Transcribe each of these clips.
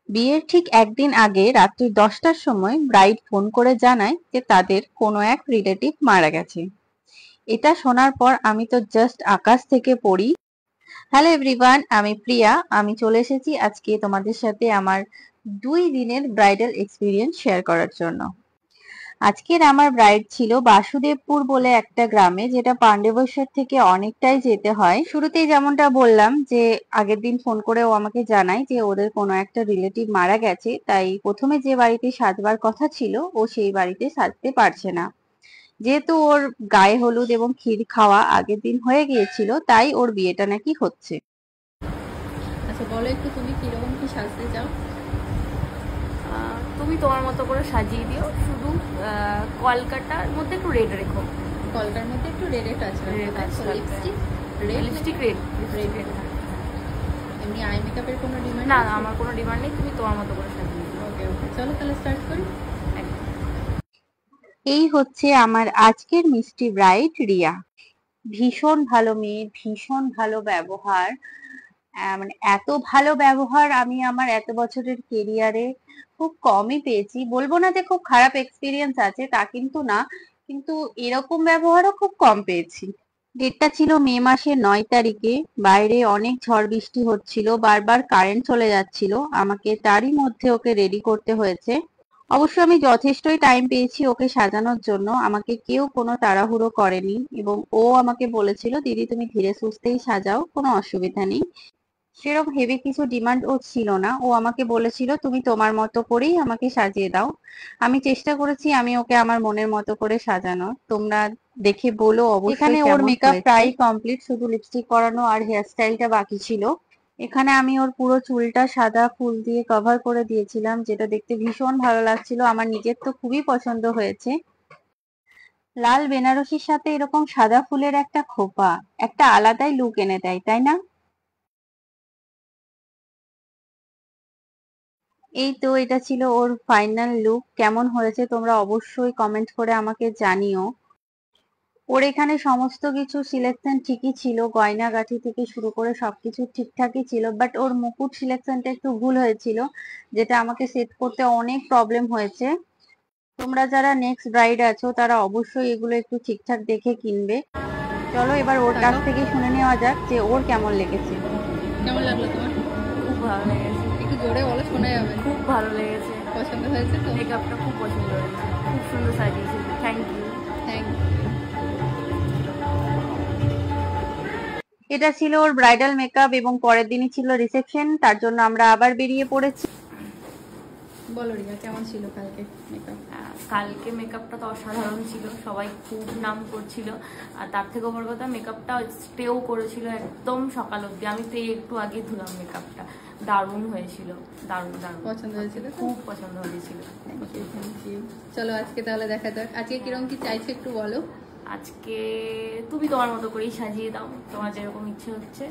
বিয়ের ঠিক একদিন আগে রাত্রি 10টার সময় ব্রাইড ফোন করে জানায় যে তাদের কোনো এক রিলেটিভ মারা গেছে। এটা শোনার পর আমি তো জাস্ট আকাশ থেকে পড়ি। হ্যালো এভরিওয়ান, আমি প্রিয়া। আমি চলে এসেছি আজকে তোমাদের সাথে আমার 2 দিনের ব্রাইডাল এক্সপিরিয়েন্স শেয়ার করার জন্য। আজকের আমার ব্রাইড ছিল বাসুদেবপুর বলে একটা গ্রামে, যেটা পাণ্ডবেশ্বর থেকে অনেকটাই যেতে হয়। শুরুতেই যেমনটা বললাম যে আগের দিন ফোন করে ও আমাকে জানায় যে ওদের কোনো একটা রিলেটিভ মারা গেছে, তাই প্রথমে যে বাড়িতে সাজবার কথা ছিল ও সেই বাড়িতে সাজতে পারছে না। যেহেতু ওর গায়ে হলুদ এবং ক্ষীর খাওয়া আগের দিন হয়ে গিয়েছিল, তাই ওর বিয়েটা নাকি হচ্ছে। আচ্ছা বলো একটু, তুমি কিরকম কি সাজতে চাও? তুমি তোমার মতো করে সাজিয়ে দিও, শুধু কলকাতার মধ্যে একটু রেড রেখো। কলকার মধ্যে একটু রেড আছে, lipstick red, lipstick red red. এমনি আই মেকআপের কোনো ডিমান্ড? না, আমার কোনো ডিমান্ড নেই, তুমি তোমার মতো করে সাজিয়ে দিও। ওকে ওকে, চলো তাহলে স্টার্ট করি। এই হচ্ছে আমার আজকের মিষ্টি ব্রাইড রিয়া। ভীষণ ভালো মেয়ে, ভীষণ ভালো ব্যবহার। মানে এত ভালো ব্যবহার আমি আমার এত বছরের কেরিয়ারে খুব কমই পেয়েছি। বলবো না যে খুব খারাপ এক্সপিরিয়েন্স আছে, তা কিন্তু না, কিন্তু এরকম ব্যবহারও খুব কম পেয়েছি। ডেটটা ছিল মে মাসের 9 তারিখে। বাইরে অনেক ঝড় বৃষ্টি হচ্ছিল, বারবার কারেন্ট চলে যাচ্ছিল, আমাকে তারই মধ্যে ওকে রেডি করতে হয়েছে। অবশ্য আমি যথেষ্টই টাইম পেয়েছি ওকে সাজানোর জন্য, আমাকে কেউ কোনো তাড়াহুড়ো করেনি এবং ও আমাকে বলেছিল দিদি তুমি ধীরে সুস্থেই সাজাও, কোনো অসুবিধা নেই। সেরকম হেভি কিছু ডিমান্ড ও ছিল না, ও আমাকে বলেছিল তুমি তোমার মতো করেই আমাকে সাজিয়ে দাও। আমি চেষ্টা করেছি আমি ওকে আমার মনের মতো করে সাজানো। তোমরা দেখে বলো অবশ্যই। এখানে ওর মেকআপ প্রায় কমপ্লিট, শুধু লিপস্টিক পরানো আর হেয়ার স্টাইলটা বাকি ছিল। এখানে আমি ওর পুরো চুলটা সাদা ফুল দিয়ে কভার করে দিয়েছিলাম, যেটা দেখতে ভীষণ ভালো লাগছিল। আমার নিজের তো খুবই পছন্দ হয়েছে। লাল বেনারসির সাথে এরকম সাদা ফুলের একটা খোপা একটা আলাদাই লুক এনে দেয়, তাই না? এই তো এটা ছিল ওর ফাইনাল লুক। কেমন হয়েছে তোমরা অবশ্যই কমেন্ট করে আমাকে জানিও। ওর এখানে সমস্ত কিছু সিলেকশন ঠিকই ছিল, গয়নাগাটি থেকে শুরু করে সবকিছু ঠিকঠাকই ছিল, বাট ওর মুকুট সিলেকশনটা একটু ভুল হয়েছিল, যেটা আমাকে সেট করতে অনেক প্রবলেম হয়েছে। তোমরা যারা নেক্সট ব্রাইড আছো তারা অবশ্যই এগুলো একটু ঠিকঠাক দেখে কিনবে। চলো এবার ওর কাছ থেকে শুনে নেওয়া যাক যে ওর কেমন লেগেছে। কেমন লাগলো তোমার? খুব ভালো লেগেছে। একটু জোরে বলো, শোনা যাবে। খুব ভালো লেগেছে। পছন্দ হয়েছে তো? মেকআপটা খুব পছন্দ হয়েছে, খুব সুন্দর সাজিয়েছে। Thank you. থ্যাংক এটা ছিল ওর ব্রাইডাল মেকআপ এবং পরের দিনই ছিল রিসেপশন, তার জন্য আমরা আবার বেরিয়ে পড়েছি। বলো রিয়া, কেমন ছিল কালকে মেকআপ? কালকে মেকআপটা তো অসাধারণ ছিল, সবাই খুব নাম করছিল। আর তার থেকেও বড় কথা, মেকআপটা স্টেও করেছিল একদম সকাল অবধি। আমি তো একটু আগে ধুলাম মেকআপটা, দারুণ হয়েছিল, দারুণ দারুণ পছন্দ হয়েছিল? খুব পছন্দ হয়েছিল। Thank you. চলো আজকে তাহলে দেখা যাক, আজকে কিরকম কি চাইছো একটু বলো। আজকে তুমি তোমার মতো করেই সাজিয়ে দাও, তোমার যেরকম ইচ্ছে হচ্ছে।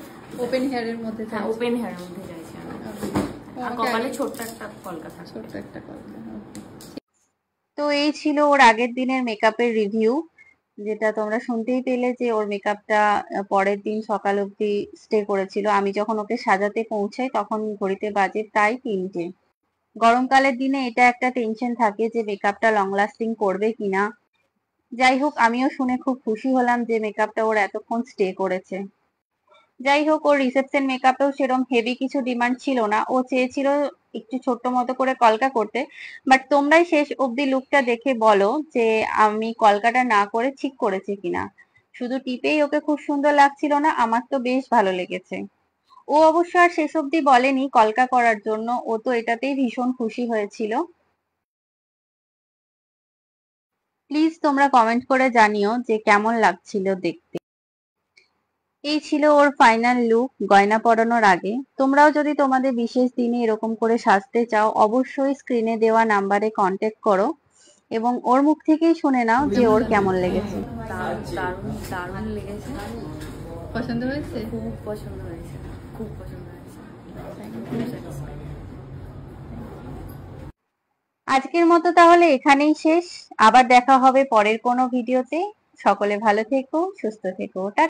ওপেন হেয়ারের মধ্যে? হ্যাঁ, ওপেন হেয়ারের মধ্যে চাইছি আমি। আর কপালে ছোট্ট একটা কলকা থাকে। ছোট্ট একটা কলকা। তো এই ছিল ওর আগের দিনের মেকআপের রিভিউ, যেটা তোমরা শুনতেই পেলে যে ওর মেকআপটা পরের দিন সকাল অবধি স্টে করেছিল। আমি যখন ওকে সাজাতে পৌঁছাই তখন ঘড়িতে বাজে প্রায় 3টে। গরমকালের দিনে এটা একটা টেনশন থাকে যে মেকআপটা লং লাস্টিং করবে কিনা। যাই হোক, আমিও শুনে খুব খুশি হলাম যে মেকআপটা ওর এতক্ষণ স্টে করেছে। যাই হোক, ওর রিসেপশন মেকআপেও সেরকম হেভি কিছু ডিমান্ড ছিল না, ও চেয়েছিল একটু ছোট্ট মতো করে কলকা করতে। বাট তোমরাই শেষ অবধি লুকটা দেখে বলো যে আমি কলকাটা না করে ঠিক করেছি কিনা। শুধু টিপেই ওকে খুব সুন্দর লাগছিল না, আমার তো বেশ ভালো লেগেছে। ও অবশ্য আর শেষ অবধি বলেনি কলকা করার জন্য, ও তো এটাতেই ভীষণ খুশি হয়েছিল। প্লিজ তোমরা কমেন্ট করে জানিও যে কেমন লাগছিল দেখতে। এই ছিল ওর ফাইনাল লুক গয়না পরানোর আগে। তোমরাও যদি তোমাদের বিশেষ দিনে এরকম করে সাজতে চাও অবশ্যই স্ক্রিনে দেওয়া নাম্বারে কন্ট্যাক্ট করো এবং ওর মুখ থেকেই শুনে নাও যে ওর কেমন লেগেছে। দারুণ দারুণ দারুণ লেগেছে। পছন্দ হয়েছে? খুব পছন্দ হয়েছে, খুব পছন্দ হয়েছে। আজকের মতো তাহলে এখানেই শেষ। আবার দেখা হবে পরের কোনো ভিডিওতে। সকলে ভালো থেকো, সুস্থ থেকো। টাটা।